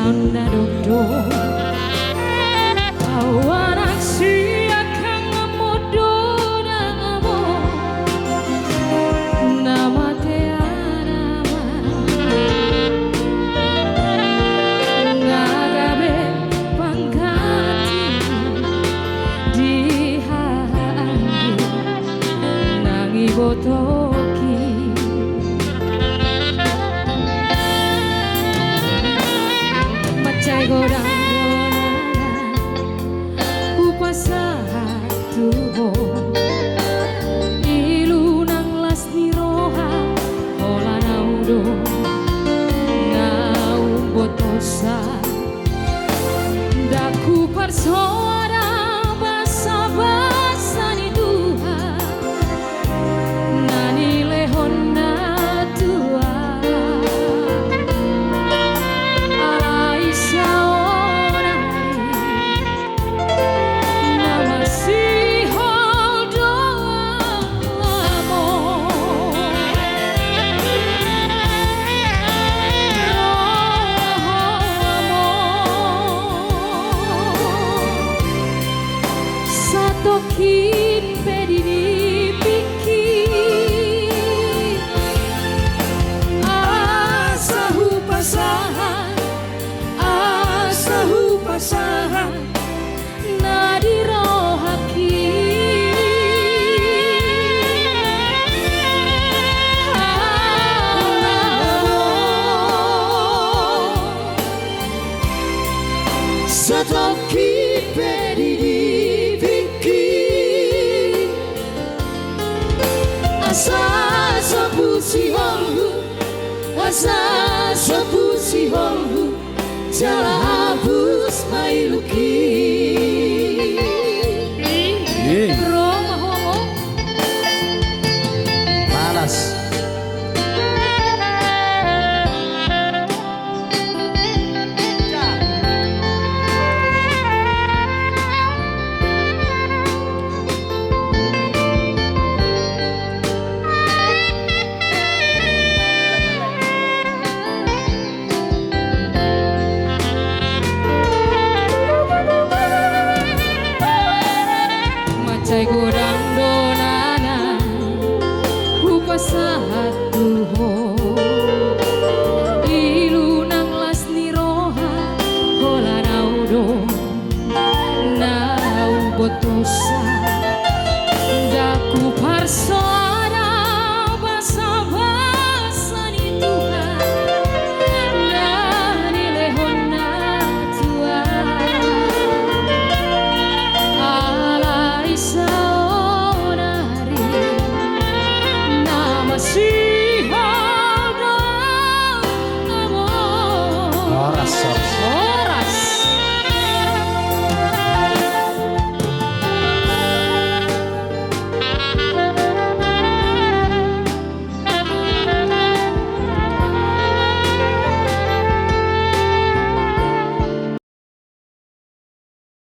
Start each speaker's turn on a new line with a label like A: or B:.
A: Sonda dodo awanak sia kang modo namo nama teanama ngagabe pangkati dihangi nangi botoki macai godang tuho ilunang las niroha hola naudo ngau botosa daku persoara basa-basa ni Tuhan nani lehona tua alai tokin pedini pikir asahu pasahan nadirohaki satokin pedini asa sapusi holhu jala habus mailuki Roma homo malas macai godang donana upasahat tuho ilunang las niroha hola naudo nau botosa daku parsoara basa-basa ni Tuhan nani lehona tua si hodo namo